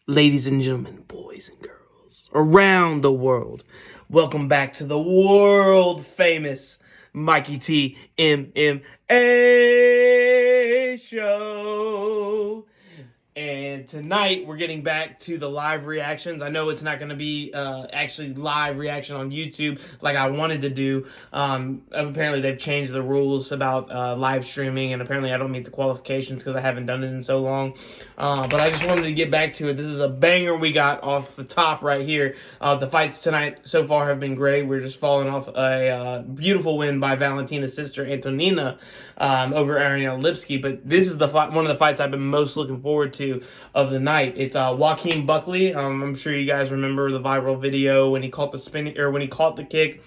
Ladies and gentlemen, boys and girls around the world, welcome back to the world famous MikeyTMMA show. And tonight we're getting back to the live reactions. I know it's not going to be actually live reaction on YouTube like I wanted to do. Apparently they've changed the rules about live streaming, and apparently I don't meet the qualifications because I haven't done it in so long. But I just wanted to get back to it. This is a banger we got off the top right here. The fights tonight so far have been great. We're just falling off a beautiful win by Valentina's sister Antonina over Ariana Lipski. But this is one of the fights I've been most looking forward to of the night. It's Joaquin Buckley. I'm sure you guys remember the viral video when he caught the kick,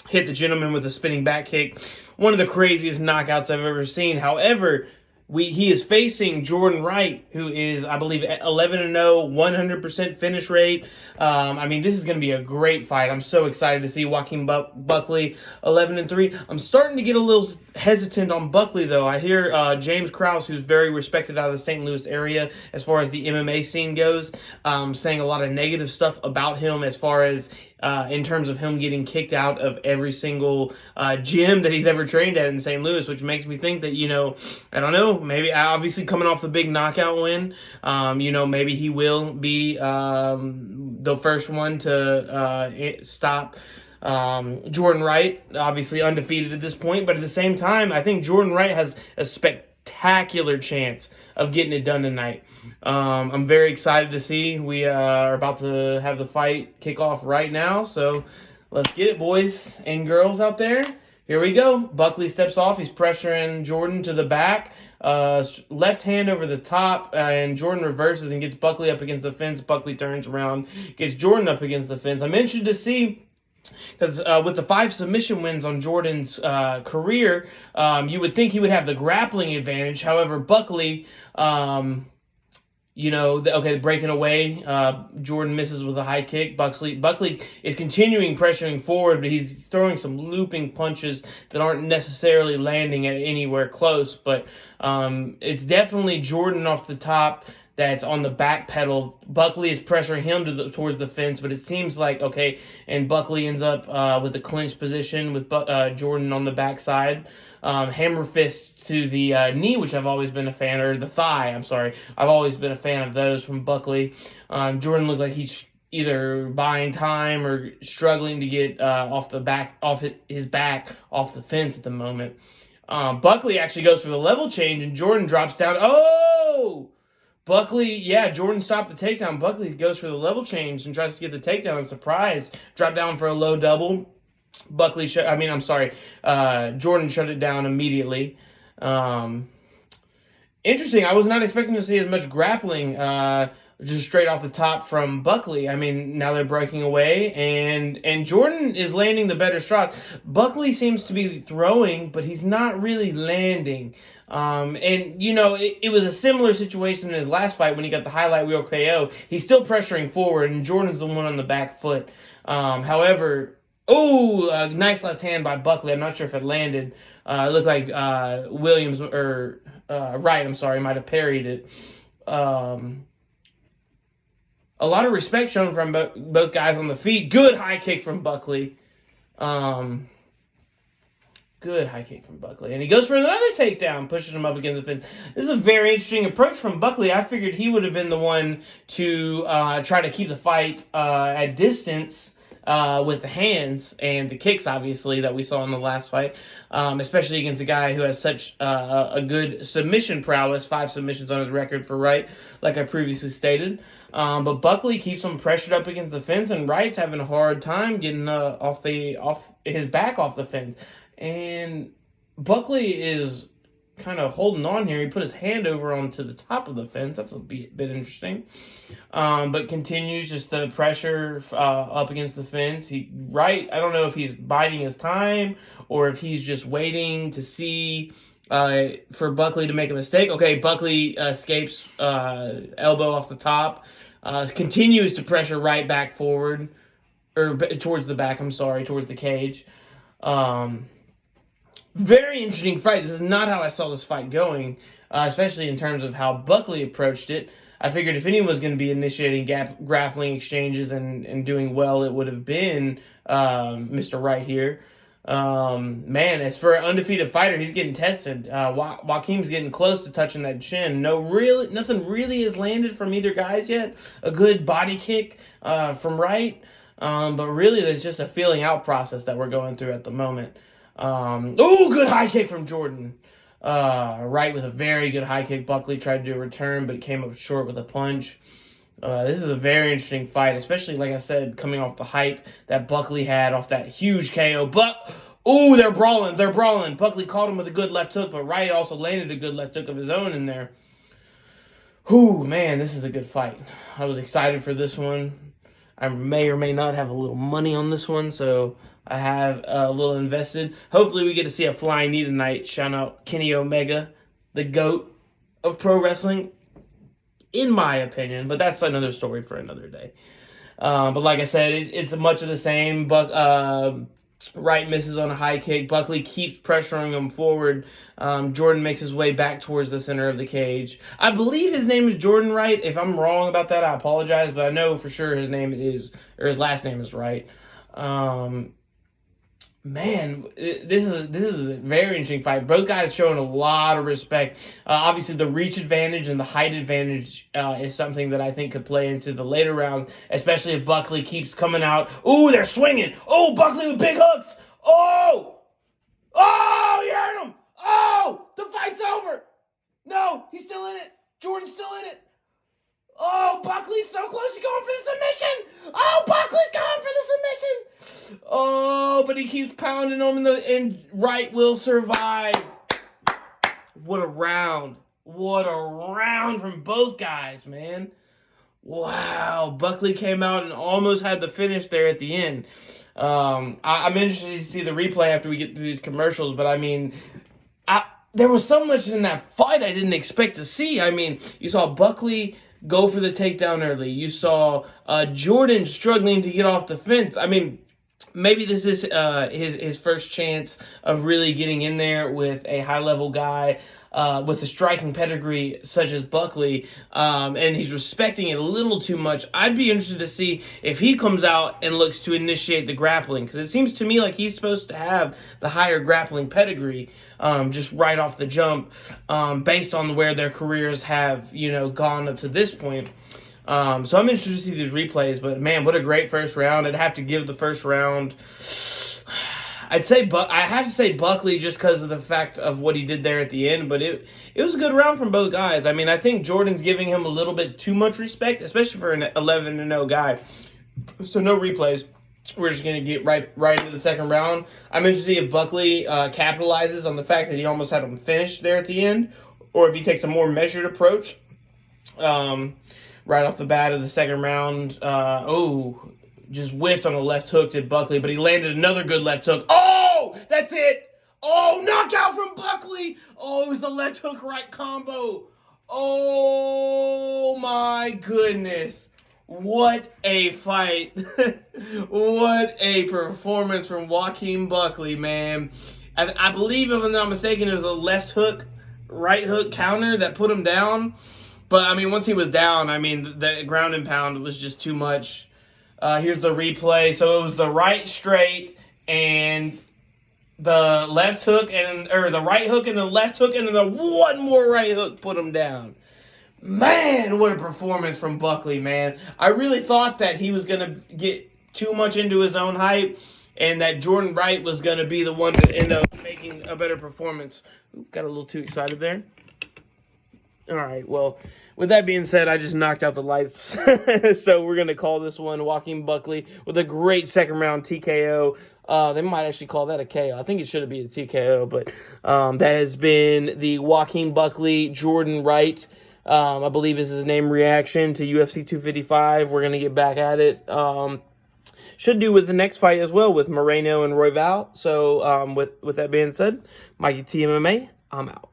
hit the gentleman with a spinning back kick. One of the craziest knockouts I've ever seen. However, he is facing Jordan Wright, who is, I believe, 11-0, 100% finish rate. I mean, this is going to be a great fight. I'm so excited to see Joaquin Buckley 11-3. I'm starting to get a little hesitant on Buckley, though. I hear James Krause, who's very respected out of the St. Louis area as far as the MMA scene goes, saying a lot of negative stuff about him as far as in terms of him getting kicked out of every single gym that he's ever trained at in St. Louis, which makes me think that, I don't know, maybe obviously coming off the big knockout win, maybe he will be the first one to stop Jordan Wright, obviously undefeated at this point. But at the same time, I think Jordan Wright has a spectacular chance of getting it done tonight. I'm very excited to see. We are about to have the fight kick off right now, so let's get it, boys and girls out there. Here we go. Buckley steps off. He's pressuring Jordan to the back. Left hand over the top, and Jordan reverses and gets Buckley up against the fence. Buckley turns around, gets Jordan up against the fence. I'm interested to see, because with the 5 submission wins on Jordan's career, you would think he would have the grappling advantage. However, Buckley, breaking away, Jordan misses with a high kick. Buckley is continuing pressuring forward, but he's throwing some looping punches that aren't necessarily landing at anywhere close. But it's definitely Jordan off the top that's on the back pedal. Buckley is pressuring him towards the fence, but it seems like, okay, and Buckley ends up with the clinch position with Jordan on the backside. Hammer fist to the knee, which I've always been a fan, or the thigh, I'm sorry. I've always been a fan of those from Buckley. Jordan looked like he's either buying time or struggling to get off the back off the fence at the moment. Buckley actually goes for the level change, and Jordan drops down. Oh! Buckley, Jordan stopped the takedown. Buckley goes for the level change and tries to get the takedown. I'm surprised. Drop down for a low double. Jordan shut it down immediately. Interesting. I was not expecting to see as much grappling just straight off the top from Buckley. I mean, now they're breaking away, and Jordan is landing the better shots. Buckley seems to be throwing, but he's not really landing. It was a similar situation in his last fight when he got the highlight reel KO. He's still pressuring forward, and Jordan's the one on the back foot. However, a nice left hand by Buckley. I'm not sure if it landed. It looked like Wright, might have parried it. A lot of respect shown from both guys on the feet. Good high kick from Buckley. Good high kick from Buckley. And he goes for another takedown, pushes him up against the fence. This is a very interesting approach from Buckley. I figured he would have been the one to try to keep the fight at distance with the hands and the kicks, obviously, that we saw in the last fight, especially against a guy who has such a good submission prowess, 5 submissions on his record for Wright, like I previously stated. But Buckley keeps him pressured up against the fence, and Wright's having a hard time getting off his back off the fence. And Buckley is kind of holding on here. He put his hand over onto the top of the fence. That's a bit interesting. But continues just the pressure up against the fence. Wright, I don't know if he's biding his time or if he's just waiting to see for Buckley to make a mistake. Okay, Buckley escapes elbow off the top. Continues to pressure Wright back forward. Or towards the back, towards the cage. Very interesting fight. This is not how I saw this fight going, especially in terms of how Buckley approached it. I figured if anyone was going to be initiating grappling exchanges and doing well, it would have been Mr. Wright here. Man, as for an undefeated fighter, he's getting tested. Joaquim's getting close to touching that chin. Nothing really has landed from either guys yet. A good body kick from Wright, but really there's just a feeling out process that we're going through at the moment. Good high kick from Jordan. Wright with a very good high kick. Buckley tried to do a return, but came up short with a punch. This is a very interesting fight, especially, like I said, coming off the hype that Buckley had off that huge KO. But, they're brawling. Buckley caught him with a good left hook, but Wright also landed a good left hook of his own in there. Man, this is a good fight. I was excited for this one. I may or may not have a little money on this one, so I have a little invested. Hopefully we get to see a flying knee tonight. Shout out Kenny Omega, the GOAT of pro wrestling, in my opinion, but that's another story for another day. But like I said, it's much of the same. Wright misses on a high kick. Buckley keeps pressuring him forward. Jordan makes his way back towards the center of the cage. I believe his name is Jordan Wright. If I'm wrong about that, I apologize, but I know for sure his last name is Wright. Man, this is a very interesting fight. Both guys showing a lot of respect. Obviously, the reach advantage and the height advantage is something that I think could play into the later rounds, especially if Buckley keeps coming out. They're swinging. Buckley with big hooks. You heard him. The fight's over. No, he's still in it. Jordan's still in it. Buckley's so close to going for the submission. Buckley's going for the submission. But he keeps pounding him, and Wright will survive. What a round. What a round from both guys, man. Wow. Buckley came out and almost had the finish there at the end. I'm interested to see the replay after we get through these commercials, but I mean, there was so much in that fight I didn't expect to see. I mean, you saw Buckley go for the takedown early. You saw Jordan struggling to get off the fence. I mean, maybe this is his first chance of really getting in there with a high-level guy with a striking pedigree such as Buckley, and he's respecting it a little too much. I'd be interested to see if he comes out and looks to initiate the grappling, because it seems to me like he's supposed to have the higher grappling pedigree just right off the jump, based on where their careers have, gone up to this point. So I'm interested to see these replays, but man, what a great first round. I'd have to give the first round, I have to say Buckley just because of the fact of what he did there at the end, but it was a good round from both guys. I mean, I think Jordan's giving him a little bit too much respect, especially for an 11-0 guy. So no replays. We're just going to get right into the second round. I'm interested to see if Buckley capitalizes on the fact that he almost had him finished there at the end, or if he takes a more measured approach right off the bat of the second round. Just whiffed on a left hook to Buckley, but he landed another good left hook. That's it. Knockout from Buckley. It was the left hook right combo. My goodness. What a fight. What a performance from Joaquim Buckley, man. I believe, if I'm not mistaken, it was a left hook, right hook counter that put him down. But, I mean, once he was down, I mean, the ground and pound was just too much. Here's the replay. So it was the right straight and the left hook, or the right hook and the left hook, and then the one more right hook put him down. Man, what a performance from Buckley, man. I really thought that he was going to get too much into his own hype and that Jordan Wright was going to be the one to end up making a better performance. Got a little too excited there. All right, well, with that being said, I just knocked out the lights. So we're going to call this one Joaquim Buckley with a great second round TKO. They might actually call that a KO. I think it should be a TKO, but that has been the Joaquim Buckley, Jordan Wright, I believe is his name, reaction to UFC 255. We're going to get back at it. Should do with the next fight as well with Moreno and Royval. So with that being said, MikeyTMMA, I'm out.